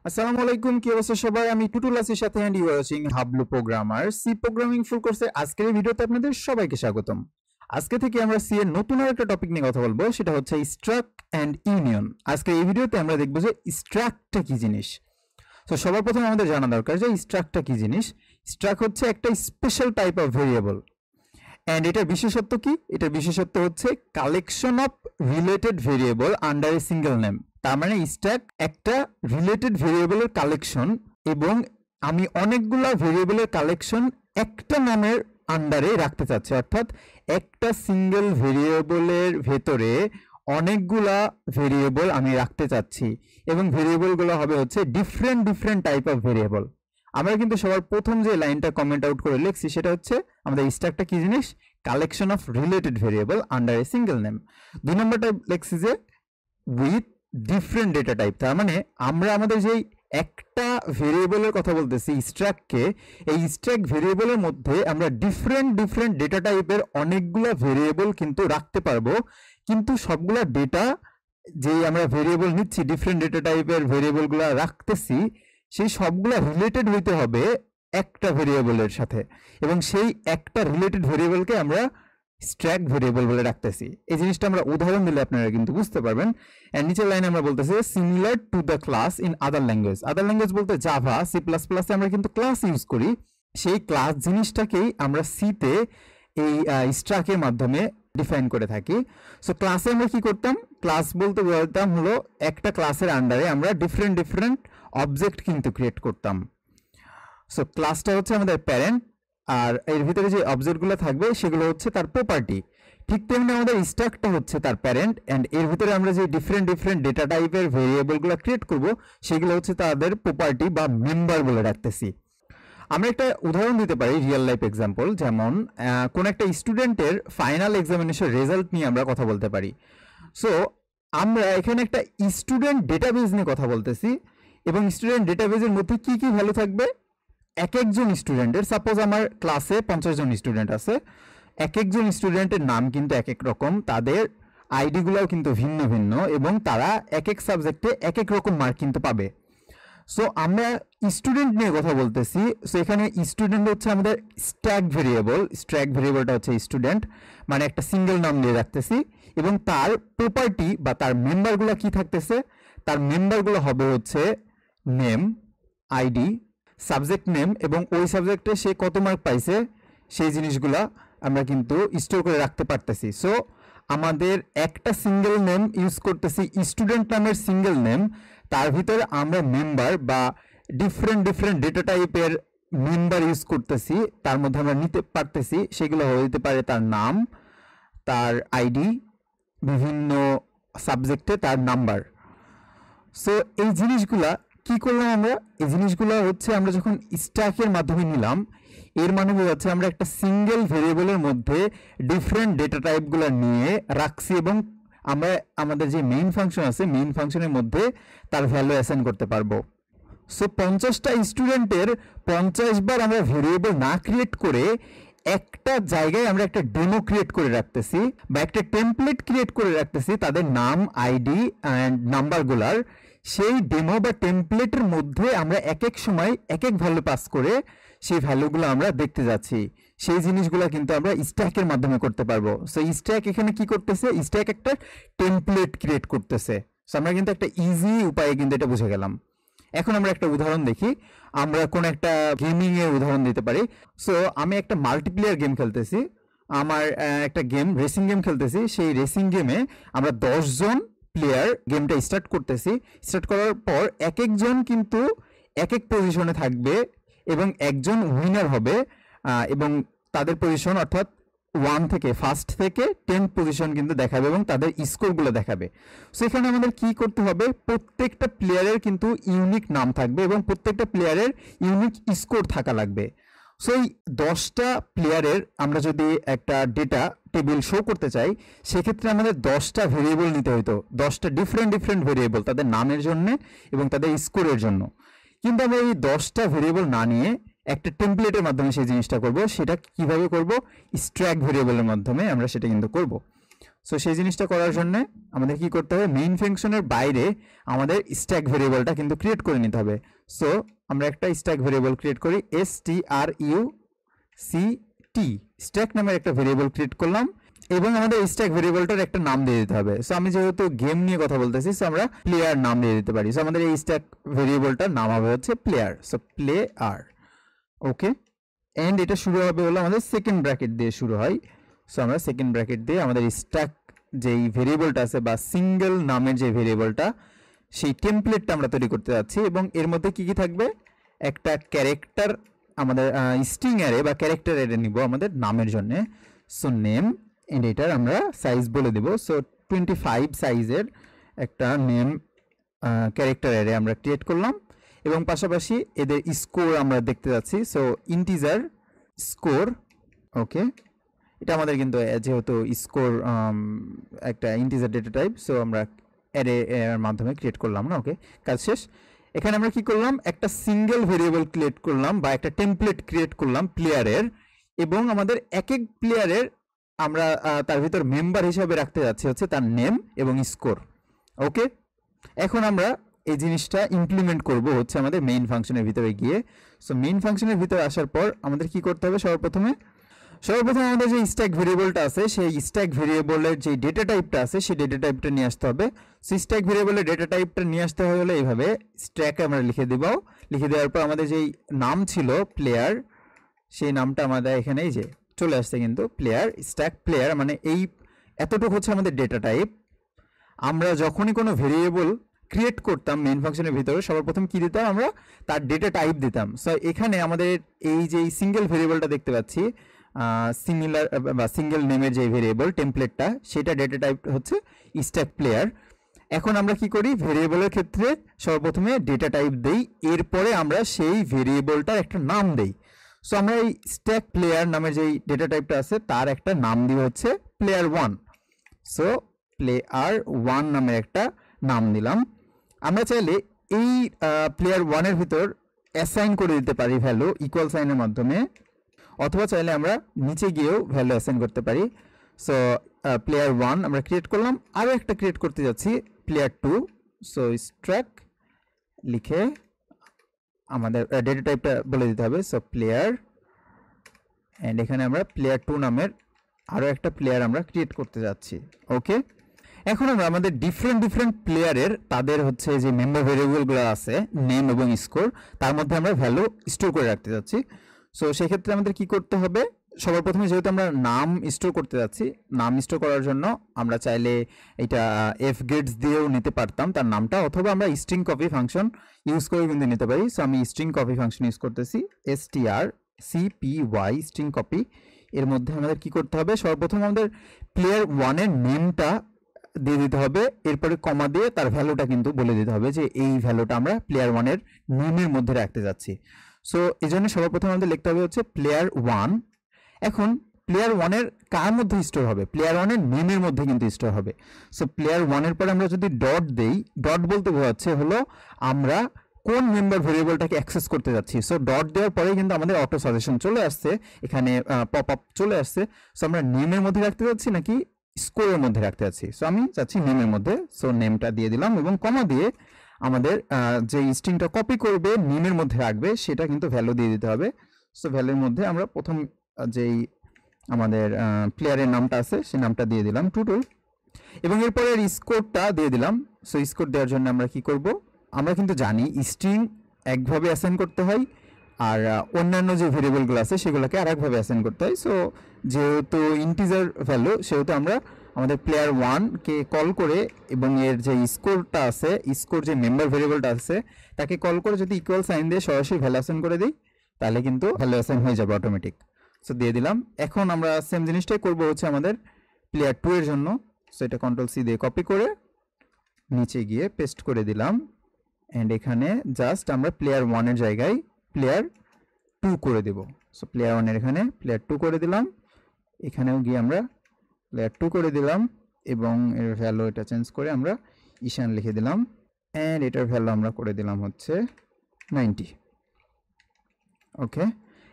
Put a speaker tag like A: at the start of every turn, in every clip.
A: আসসালামু আলাইকুম, কি অবস্থা সবাই? আমি টুটুল আসির সাথে and you are watching Hablu programmer. C programming full কোর্সের আজকের এই ভিডিওতে আপনাদের সবাইকে স্বাগতম। আজকে থেকে আমরা সি এর নতুন আরেকটা টপিক নিয়ে কথা বলবো, সেটা হচ্ছে স্ট্রাক এন্ড ইউনিয়ন। আজকে এই ভিডিওতে আমরা দেখবো যে স্ট্রাকটা কি জিনিস। তো সবার প্রথমে আমাদের জানা দরকার যে স্ট্রাকটা কি জিনিস। স্ট্রাক হচ্ছে একটা special type of variable. And এটার বিশেষত্ব কি? এটার বিশেষত্ব হচ্ছে collection of related variable under a single name. তার মানে স্ট্যাক একটা রিলেটেড ভেরিয়েবলের কালেকশন, এবং আমি অনেকগুলা ভেরিয়েবলের কালেকশন একটা নামের আন্ডারে রাখতে চাচ্ছি। অর্থাৎ একটা সিঙ্গেল ভেরিয়েবলের ভেতরে অনেকগুলা ভেরিয়েবল আমি রাখতে চাচ্ছি, এবং ভেরিয়েবলগুলো হবে হচ্ছে different different type of variable. আমরা কিন্তু সবার প্রথম যে লাইনটা কমেন্ট আউট করে লিখছি সেটা হচ্ছে আমাদের স্ট্যাকটা কি জিনিস? Collection of related variable under a single name. 2 নম্বরটা লিখছি যে উইথ ডিফারেন্ট ডেটা টাইপ। তার মানে আমরা আমাদের যেই একটা ভেরিয়েবলের কথা বলতেছি স্ট্যাককে, এই স্ট্যাক ভেরিয়েবলের মধ্যে আমরা ডিফারেন্ট ডিফারেন্ট ডেটা টাইপের অনেকগুলো ভেরিয়েবল কিন্তু রাখতে পারবো। কিন্তু সবগুলা ডেটা যেই আমরা ভেরিয়েবল নিচ্ছি, ডিফারেন্ট ডেটা টাইপের ভেরিয়েবলগুলো রাখতেছি, সেই সবগুলা রিলেটেড হইতে হবে একটা ভেরিয়েবলের সাথে, এবং সেই একটা রিলেটেড ভেরিয়েবলকে আমরা স্ট্যাক ভেরিয়েবল বলে রাখতেছি। এই জিনিসটা আমরা উদাহরণ দিলে আপনারা কিন্তু বুঝতে পারবেন। এন্ড নিচের লাইনে আমরা বলতেছি similar to the class in other language. Other language বলতে জাভা, সি প্লাস প্লাসে আমরা কিন্তু ক্লাস ইউজ করি। সেই ক্লাস জিনিসটাকেই আমরা সিতে এই স্ট্রাকের মাধ্যমে ডিফাইন করে থাকি। সো ক্লাসে আমরা কি করতাম? ক্লাস বলতে বলতাম হলো একটা ক্লাসের আন্ডারে আমরা ডিফারেন্ট ডিফারেন্ট অবজেক্ট কিন্তু ক্রিয়েট করতাম। সো ক্লাসটা হচ্ছে আমাদের প্যারেন্ট, আর এর ভিতরে যে অবজেক্টগুলো থাকবে সেগুলো হচ্ছে তার প্রপার্টি। ঠিক তেমনি আমাদের স্ট্যাকটা হচ্ছে তার প্যারেন্ট, অ্যান্ড এর ভিতরে আমরা যে ডিফারেন্ট ডিফারেন্ট ডেটা টাইপের ভেরিয়েবলগুলো ক্রিয়েট করব সেগুলো হচ্ছে তাদের প্রপার্টি বা মেম্বার বলে রাখতেছি। আমরা একটা উদাহরণ দিতে পারি, রিয়েল লাইফ এক্সাম্পল। যেমন কোন একটা স্টুডেন্টের ফাইনাল এক্সামিনেশন রেজাল্ট নিয়ে আমরা কথা বলতে পারি। সো আমরা এখানে একটা স্টুডেন্ট ডেটাবেজ নিয়ে কথা বলতেছি, এবং স্টুডেন্ট ডেটাবেজের মধ্যে কি কি ভ্যালু থাকবে? এক একজন স্টুডেন্টের, সাপোজ আমার ক্লাসে 50 জন স্টুডেন্ট আছে, এক একজন স্টুডেন্টের নাম কিন্তু এক এক রকম, তাদের আইডিগুলোও কিন্তু ভিন্ন ভিন্ন, এবং তারা এক এক সাবজেক্টে এক এক রকম মার্ক কিন্তু পাবে। সো আমরা স্টুডেন্ট নিয়ে কথা বলতেছি। সো এখানে স্টুডেন্ট হচ্ছে আমাদের স্ট্যাক ভেরিয়েবল। স্ট্যাক ভেরিয়েবলটা হচ্ছে স্টুডেন্ট, মানে একটা সিঙ্গেল নাম দিয়ে রাখতেছি, এবং তার প্রপার্টি বা তার মেম্বারগুলো কি থাকতেছে? তার মেম্বারগুলো হবে হচ্ছে নেম, আইডি, সাবজেক্ট নেম, এবং ওই সাবজেক্টে সে কত মার্ক পাইছে সেই জিনিসগুলা আমরা কিন্তু স্টোর করে রাখতে পারতেছি। সো আমাদের একটা সিঙ্গেল নেম ইউজ করতেছি, স্টুডেন্ট নামের সিঙ্গেল নেম, তার ভিতরে আমরা মেম্বার বা ডিফারেন্ট ডিফারেন্ট ডেটা টাইপের মেম্বার ইউজ করতেছি, তার মধ্যে আমরা নিতে পারতেছি। সেগুলো হতে পারে তার নাম, তার আইডি, বিভিন্ন সাবজেক্টে তার নাম্বার। সো এই জিনিসগুলা কি করলাম আমরা? এই জিনিসগুলো হচ্ছে আমরা যখন স্ট্যাকের মাধ্যমে নিলাম, এর মানে বোঝাচ্ছে আমরা একটা সিঙ্গেল ভেরিয়েবলের মধ্যে ডিফারেন্ট ডেটা টাইপগুলো নিয়ে রাখছি, এবং আমরা আমাদের যে মেইন ফাংশন আছে, মেইন ফাংশনের মধ্যে তার ভ্যালু অ্যাসাইন করতে পারবো। সো 50টা স্টুডেন্টের 50 বার আমরা ভেরিয়েবল না ক্রিয়েট করে একটা জায়গায় আমরা একটা ডেমো ক্রিয়েট করে রাখতেছি, বা একটা টেমপ্লেট ক্রিয়েট করে রাখতেছি তাদের নাম, আইডি অ্যান্ড নাম্বারগুলার। সেই ডেমো বা টেমপ্লেটের মধ্যে আমরা এক এক সময় এক এক ভ্যালু পাস করে সেই ভ্যালুগুলো আমরা দেখতে যাচ্ছি। সেই জিনিসগুলো কিন্তু আমরা স্ট্যাকের মাধ্যমে করতে পারবো। সো স্ট্যাক এখানে কি করতেছে? স্ট্যাক একটা টেমপ্লেট ক্রিয়েট করতেছে। সো আমরা কিন্তু একটা ইজি উপায়ে কিন্তু এটা বুঝে গেলাম। এখন আমরা একটা উদাহরণ দেখি। আমরা কোন একটা গেমিং এর উদাহরণ দিতে পারি। সো আমি একটা মাল্টিপ্লেয়ার গেম খেলতেছি, আমার একটা গেম রেসিং গেম খেলতেছি। সেই রেসিং গেমে আমরা 10 জন প্লেয়ার গেমটা স্টার্ট করতেছি। স্টার্ট করার পর এক একজন কিন্তু এক এক পজিশনে থাকবে, এবং একজন উইনার হবে, এবং তাদের পজিশন অর্থাৎ 1 থেকে ফার্স্ট থেকে 10th পজিশন কিন্তু দেখাবে, এবং তাদের স্কোরগুলো দেখাবে। সো এখানে আমাদের কি করতে হবে? প্রত্যেকটা প্লেয়ারের কিন্তু ইউনিক নাম থাকবে, এবং প্রত্যেকটা প্লেয়ারের ইউনিক স্কোর থাকা লাগবে। সো এই 10টা প্লেয়ারের আমরা যদি একটা ডেটা টেবিল শো করতে চাই, সেক্ষেত্রে আমাদের 10টা ভেরিয়েবল নিতে হইতো, 10টা ডিফারেন্ট ডিফারেন্ট ভেরিয়েবল তাদের নামের জন্য এবং তাদের স্কোরের জন্য। কিন্তু আমরা এই 10টা ভেরিয়েবল না নিয়ে একটা টেমপ্লেটের মাধ্যমে সেই জিনিসটা করব। সেটা কিভাবে করব? স্ট্যাক ভেরিয়েবলের মাধ্যমে আমরা সেটা কিন্তু করব। সো সেই জিনিসটা করার জন্য আমাদের কি করতে হবে, মেইন ফাংশনের বাইরে আমাদের স্ট্যাক ভেরিয়েবলটা কিন্তু ক্রিয়েট করে নিতে হবে। সো আমরা একটা স্ট্যাক ভেরিয়েবল ক্রিয়েট করি, struct স্ট্যাক নামের একটা ভেরিয়েবল ক্রিয়েট করলাম এবং আমাদের স্ট্যাক ভেরিয়েবলটার একটা নাম দিয়ে দিতে হবে। সো আমি যেহেতু গেম নিয়ে কথা বলতেছি, সো আমরা প্লেয়ার নাম দিয়ে দিতে পারি। সো আমাদের এই স্ট্যাক ভেরিয়েবলটার নাম হবে হচ্ছে player, so player. Okay, and এটা শুরু হবে হলো আমাদের সেকেন্ড ব্র্যাকেট দিয়ে শুরু হয়। সো আমরা সেকেন্ড ব্র্যাকেট দিয়ে আমাদের স্ট্যাক যেই ভেরিয়েবলটা আছে বা সিঙ্গেল নামের যে ভেরিয়েবলটা, সেই টেমপ্লেটটা আমরা তৈরি করতে যাচ্ছি এবং এর মধ্যে কি কি থাকবে, একটা ক্যারেক্টার আমাদের স্ট্রিং অ্যারে বা ক্যারেক্টার অ্যারে নিব আমাদের নামের জন্য। সো নেম, এন্ড এটার আমরা সাইজ বলে দেব। সো 25 সাইজের একটা নেম ক্যারেক্টার অ্যারে আমরা ক্রিয়েট করলাম এবং পাশাপাশি এদের স্কোর আমরা দেখতে যাচ্ছি। সো ইন্টিজার স্কোর, ওকে, এটা আমাদের কিন্তু যেহেতু স্কোর একটা ইন্টিজার ডেটা টাইপ, সো আমরা অ্যারে এর মাধ্যমে ক্রিয়েট করলাম না। ওকে, কাজ শেষ। এখানে আমরা কি করলাম, একটা সিঙ্গেল ভেরিয়েবল ক্রিয়েট করলাম বা একটা টেমপ্লেট ক্রিয়েট করলাম প্লেয়ারের, এবং আমাদের এক এক প্লেয়ারের আমরা তার ভিতর মেম্বার হিসাবে রাখতে যাচ্ছি হচ্ছে তার নেম এবং স্কোর। ওকে, এখন আমরা এই জিনিসটা ইমপ্লিমেন্ট করব হচ্ছে আমাদের মেইন ফাংশনের ভিতরে গিয়ে। সো মেইন ফাংশনের ভিতরে আসার পর আমাদের কি করতে হবে, সর্বপ্রথমে আমাদের যে স্ট্যাক ভেরিয়েবলটা আছে সেই স্ট্যাক ভেরিয়েবলের যে ডেটা টাইপটা আছে সেই ডেটা টাইপটা নিয়ে আসতে হবে। সো স্ট্যাক ভেরিয়েবলের ডেটা টাইপটা নিয়ে আসতে হলে এইভাবে স্ট্যাকে আমরা লিখে দেওয়ার পর আমাদের যেই নাম ছিল প্লেয়ার, সেই নামটা আমাদের এখানে এই যে চলে আসছে কিন্তু প্লেয়ার, স্ট্যাক প্লেয়ার, মানে এই এতটুকু হচ্ছে আমাদের ডেটা টাইপ। আমরা যখনই কোনো ভেরিয়েবল ক্রিয়েট করতাম মেইন ফাংশনের ভিতরে সর্বপ্রথম কি দিতাম, আমরা তার ডেটা টাইপ দিতাম। সো এখানে আমাদের এই যে সিঙ্গেল ভেরিয়েবলটা দেখতে পাচ্ছি, সিমিলার বা সিঙ্গেল নেমের যে ভেরিয়েবল টেমপ্লেটটা, সেটা ডেটা টাইপ হচ্ছে স্ট্যাক প্লেয়ার। এখন আমরা কি করি, ভেরিয়েবলের ক্ষেত্রে সর্বপ্রথমে ডেটা টাইপ দেই, এরপরে আমরা সেই ভেরিয়েবলটার একটা নাম দেই। সো আমরা এই স্ট্যাক প্লেয়ার নামের যেই ডেটা টাইপটা আছে তার একটা নাম দিব হচ্ছে প্লেয়ার 1। সো প্লেয়ার 1 নামের একটা নাম দিলাম। আমরা চাইলে এই প্লেয়ার 1 এর ভিতর অ্যাসাইন করে দিতে পারি ভ্যালু ইকুয়াল সাইনের মাধ্যমে, অথবা চাইলে আমরা নিচে গিয়েও ভ্যালু অ্যাসাইন করতে পারি। সো প্লেয়ার 1 আমরা ক্রিয়েট করলাম, আরও একটা ক্রিয়েট করতে যাচ্ছি প্লেয়ার 2। সো স্ট্রাক লিখে আমাদের ডেটা টাইপটা বলে দিতে হবে। সো প্লেয়ার, অ্যান্ড এখানে আমরা প্লেয়ার 2 নামের আরও একটা প্লেয়ার আমরা ক্রিয়েট করতে যাচ্ছি। ওকে, এখন আমরা আমাদের ডিফারেন্ট প্লেয়ারের তাদের হচ্ছে যে মেম্বার ভেরিয়েবলগুলো আছে নেম এবং স্কোর, তার মধ্যে আমরা ভ্যালু স্টোর করে রাখতে যাচ্ছি। সো সেক্ষেত্রে আমাদের কি করতে হবে, সবার প্রথমে যেহেতু আমরা নাম স্টোর করতে যাচ্ছি, নাম স্টোর করার জন্য আমরা চাইলে এটা এফ গেটস দিয়েও নিতে পারতাম তার নামটা, অথবা আমরা স্ট্রিং কপি ফাংশন ইউজ করেও কিন্তু নিতে পারি। সো আমি স্ট্রিং কপি ফাংশন ইউজ করতেছি, strcpy স্ট্রিং কপি। এর মধ্যে আমাদের কি করতে হবে, সর্বপ্রথম আমাদের প্লেয়ার 1 এর নেমটা দিয়ে দিতে হবে, এরপরে কমা দিয়ে তার ভ্যালুটা কিন্তু বলে দিতে হবে যে এই ভ্যালুটা আমরা প্লেয়ার 1 এর নেমের মধ্যে রাখতে যাচ্ছি। সো এই জন্য সর্বপ্রথম আমাদের লিখতে হবে হচ্ছে প্লেয়ার 1। এখন প্লেয়ার 1 এর কার মধ্যে স্টোর হবে, প্লেয়ার 1 এর নেমের মধ্যে কিন্তু স্টোর হবে। সো প্লেয়ার 1 এর পরে আমরা যদি ডট দেই, ডট বলতে বোঝাচ্ছে হলো আমরা কোন মেম্বার ভেরিয়েবলটাকে অ্যাক্সেস করতে যাচ্ছি। সো ডট দেওয়ার পরেই কিন্তু আমাদের অটো সাজেশন চলে আসছে, এখানে পপ আপ চলে আসছে। সো আমরা নেমের মধ্যে রাখতে যাচ্ছি নাকি স্কোরের মধ্যে রাখতে যাচ্ছি। সো আমি চাচ্ছি নেমের মধ্যে। সো নেমটা দিয়ে দিলাম এবং কমা দিয়ে আমাদের যে স্ট্রিংটা কপি করবে নেমের মধ্যে রাখবে সেটা কিন্তু ভ্যালু দিয়ে দিতে হবে। সো ভ্যালুর মধ্যে আমরা প্রথম যেই আমাদের প্লেয়ারের নামটা আছে সেই নামটা দিয়ে দিলাম টুটুল, এবং এরপরে স্কোরটা দিয়ে দিলাম। সো স্কোর দেওয়ার জন্য আমরা কি করব, আমরা কিন্তু জানি স্ট্রিং একভাবে অ্যাসাইন করতে হয় আর অন্যান্য যে ভেরিয়েবলগুলো আছে সেগুলোকে আরেকভাবে অ্যাসাইন করতে হয়। সো যেহেতু ইন্টিজার ভ্যালু সেহেতু আমরা আমাদের প্লেয়ার 1কে কল করে এবং এর যে স্কোরটা আছে, স্কোর যে মেম্বার ভেরিয়েবলটা আছে তাকে কল করে যদি ইকুয়াল সাইন দিয়ে সরাসরি ভ্যালু অ্যাসাইন করে দিই তাহলে কিন্তু ভ্যালু অ্যাসাইন হয়ে যাবে অটোমেটিক। সো দিয়ে দিলাম। এখন আমরা সেম জিনিসটাই করব হচ্ছে আমাদের প্লেয়ার 2 এর জন্য। সো এটা কন্ট্রোল সি দিয়ে কপি করে নিচে গিয়ে পেস্ট করে দিলাম, অ্যান্ড এখানে জাস্ট আমরা প্লেয়ার 1 এর জায়গায় প্লেয়ার 2 করে দেব। সো প্লেয়ার 1 এর এখানে প্লেয়ার 2 করে দিলাম, এখানেও গিয়ে আমরা প্লেয়ার 2 করে দিলাম এবং এর ভ্যালু এটা চেঞ্জ করে আমরা ঈশান লিখে দিলাম, অ্যান্ড এটার ভ্যালু আমরা করে দিলাম হচ্ছে 90। ওকে,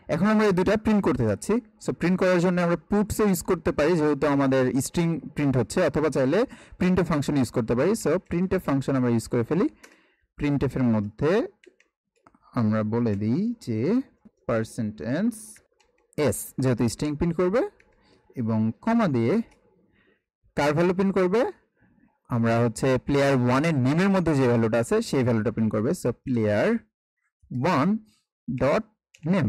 A: এখন আমরা এই দুটা প্রিন্ট করতে যাচ্ছি। সো প্রিন্ট করার জন্য আমরা পুটস ইউজ করতে পারি, যেহেতু আমাদের স্ট্রিং প্রিন্ট হচ্ছে, অথবা চাইলে প্রিন্টএফ ফাংশন ইউজ করতে পারি। সো প্রিন্টএফ ফাংশন আমরা ইউজ করে ফেলি। প্রিন্টএফ এর মধ্যে আমরা বলে দিই যে %s, যেহেতু স্ট্রিং প্রিন্ট করবে, এবং কমা দিয়ে কার ভ্যালু প্রিন্ট করবে, আমরা হচ্ছে প্লেয়ার 1 এর নেমের মধ্যে যে ভ্যালুটা আছে সেই ভ্যালুটা প্রিন্ট করবে। So player 1 dot name,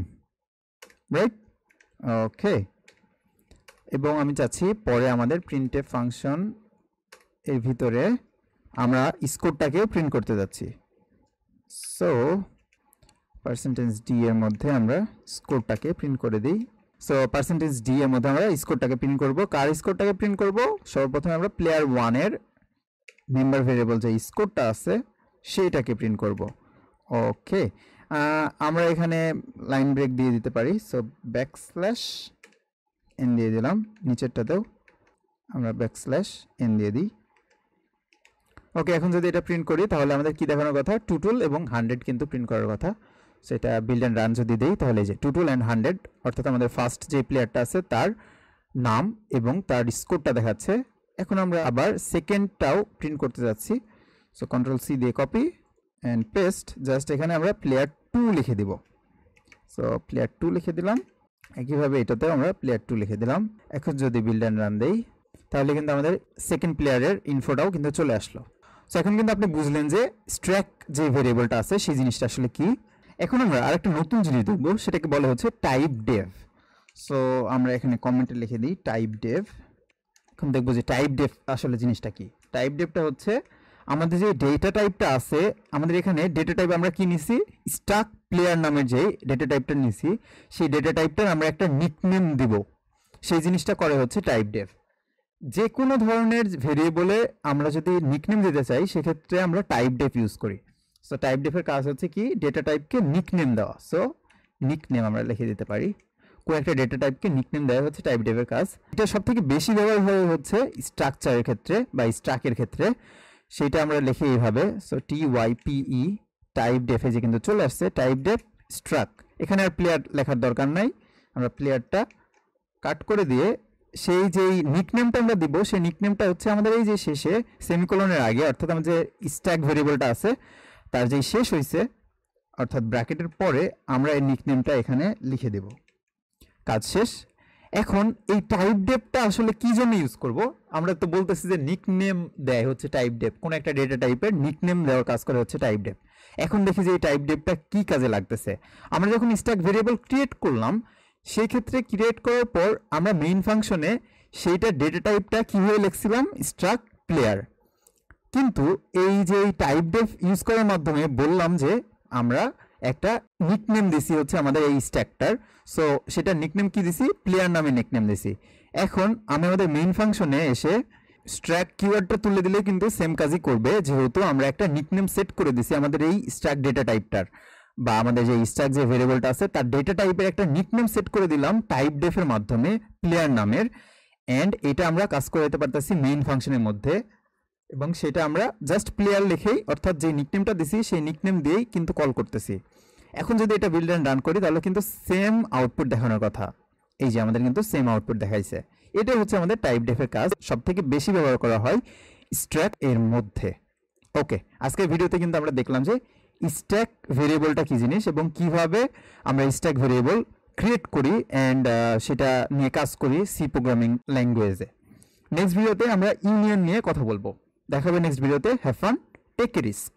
A: right? Okay. এবং আমি চাচ্ছি পরে আমাদের প্রিন্টএফ ফাংশন এর ভিতরে আমরা স্কোরটাকেও প্রিন্ট করতে যাচ্ছি। সো %d এর মধ্যে আমরা স্কোরটাকে প্রিন্ট করে দিই। সো %d এর মধ্যে আমরা স্কোরটাকে প্রিন্ট করব। কার স্কোরটাকে প্রিন্ট করব? সর্বপ্রথমে আমরা প্লেয়ার 1 এর মেম্বার ভেরিয়েবল যে স্কোরটা আছে সেইটাকে প্রিন্ট করব। ওকে, আমরা এখানে লাইন ব্রেক দিয়ে দিতে পারি। সো \n দিয়ে দিলাম, নিচেরটাতেও আমরা \n দিয়ে দিই। ওকে, এখন যদি এটা প্রিন্ট করি তাহলে আমাদের কি দেখানোর কথা? টোটাল এবং 100 কিন্তু প্রিন্ট করার কথা। সেটা বিল্ড অ্যান্ড রান যদি দেই তাহলে যে টোটাল অ্যান্ড 100, অর্থাৎ আমাদের ফার্স্ট যে প্লেয়ারটা আছে তার নাম এবং তার স্কোরটা দেখাচ্ছে। এখন আমরা আবার সেকেন্ডটাও প্রিন্ট করতে যাচ্ছি। সো Ctrl+C দিয়ে কপি অ্যান্ড পেস্ট, জাস্ট এখানে আমরা প্লেয়ার 2 লিখে দিব। সো প্লেয়ার 2 লিখে দিলাম। একইভাবে এটাতেও আমরা প্লেয়ার 2 লিখে দিলাম। এখন যদি বিল্ড অ্যান্ড রান দেই তাহলে কিন্তু আমাদের সেকেন্ড প্লেয়ারের ইনফোটাও কিন্তু চলে আসলো। সো এখন কিন্তু আপনি বুঝলেন যে স্ট্র্যাক যে ভেরিয়েবলটা আছে সেই জিনিসটা আসলে কি। এখন আমরা আরেকটা নতুন জিনিস দেখবো, সেটাকে বলা হচ্ছে টাইপ ডেভ। সো আমরা এখানে কমেন্টে লিখে দিই টাইপ ডেভ। এখন দেখবো যে টাইপ ডেভ আসলে জিনিসটা কি। টাইপ ডেভটা হচ্ছে আমাদের যে ডেটা টাইপটা আছে, আমাদের এখানে ডেটা টাইপ আমরা কি নিছি? স্ট্রাক প্লেয়ার নামের যে ডেটা টাইপটা নিছি, সেই ডেটা টাইপটার আমরা একটা নিকনেম দিব। সেই জিনিসটা করে হচ্ছে টাইপ ডেভ। যে কোনো ধরনের ভেরিয়েবলে আমরা যদি নিকনেম দিতে চাই সেক্ষেত্রে আমরা টাইপ ডেভ ইউজ করি। সো টাইপ ডেভের কাজ হচ্ছে কি? ডেটা টাইপকে নিকনেম দেওয়া। সো নিকনেম আমরা লিখে দিতে পারি। কোনো একটা ডেটা টাইপকে নিকনেম দেওয়া হচ্ছে টাইপ ডেভের কাজ। এটা সব থেকে বেশি ব্যবহার হচ্ছে স্ট্রাকচারের ক্ষেত্রে বা স্ট্রাকের ক্ষেত্রে। সেটা আমরা লিখি এইভাবে। সো TYPE টাইপ ডেফে যে কিন্তু চলে আসছে টাইপ ডেফ স্ট্রাক। এখানে আর প্লেয়ার লেখার দরকার নাই, আমরা প্লেয়ারটা কাট করে দিয়ে সেই যেই নিকনেমটা আমরা দিব সেই নিকনেমটা হচ্ছে আমাদের এই যে শেষে সেমিকোলনের আগে, অর্থাৎ আমাদের যে স্ট্যাক ভেরিয়েবলটা আছে তার যেই শেষ হয়েছে অর্থাৎ ব্র্যাকেটের পরে আমরা এই নিকনেমটা এখানে লিখে দেব। কাজ শেষ। এখন এই টাইপ ডেপটা আসলে কি জন্য ইউজ করব? আমরা তো বলতেছি যে নিকনেম দেয় হচ্ছে টাইপ ডেপ, কোন একটা ডেটা টাইপের নিকনেম দেওয়ার কাজ করে হচ্ছে টাইপ ডেপ। এখন দেখি যে এই টাইপ ডেপটা কি কাজে লাগতেছে। আমরা যখন স্ট্যাক ভেরিয়েবল ক্রিয়েট করলাম সেই ক্ষেত্রে ক্রিয়েট করার পর আমরা মেইন ফাংশনে সেইটা ডেটা টাইপটা কিভাবে লিখছিলাম? Struck player. কিন্তু এই যে টাইপ ডেপ ইউজ করার মাধ্যমে বললাম যে আমরা একটা নিকনেম দিছি হচ্ছে আমাদের এই স্ট্যাকটার। সো সেটা নিকনেম কি দিছি? প্লেয়ার নামে নিকনেম দিছি। এখন আমি আমাদের মেইন ফাংশনে এসে স্ট্রাক কিওয়ার্ডটা তুলে দিলে কিন্তু সেম কাজই করবে, যেহেতু আমরা একটা নিকনেম সেট করে দিছি আমাদের এই স্ট্রাক ডেটা টাইপটার, বা আমাদের যে স্ট্রাক যে ভেরিয়েবলটা আছে তার ডেটা টাইপের একটা নিকনেম সেট করে দিলাম টাইপ ডেফের মাধ্যমে প্লেয়ার নামের। এন্ড এটা আমরা কাজ করে দিতে পারতেছি মেইন ফাংশনের মধ্যে, এবং সেটা আমরা জাস্ট প্লেয়ার লিখেই, অর্থাৎ যে নিকনেমটা দিছি সেই নিকনেম দিয়েই কিন্তু কল করতেছি। এখন যদি এটা বিল্ড অ্যান্ড রান করি তাহলে কিন্তু সেম আউটপুট দেখানোর কথা। এই যে আমাদের কিন্তু সেম আউটপুট দেখাইছে। এটাই হচ্ছে আমাদের টাইপ ডেফের কাজ। সবথেকে বেশি ব্যবহার করা হয় স্ট্যাক এর মধ্যে। ওকে, আজকের ভিডিওতে কিন্তু আমরা দেখলাম যে স্ট্যাক ভেরিয়েবলটা কি জিনিস এবং কিভাবে আমরা স্ট্যাক ভেরিয়েবল ক্রিয়েট করি অ্যান্ড সেটা নিয়ে কাজ করি সি প্রোগ্রামিং ল্যাঙ্গুয়েজে। নেক্সট ভিডিওতে আমরা ইউনিয়ন নিয়ে কথা বলবো। দেখা হবে নেক্সট ভিডিওতে। Have fun, take a risk.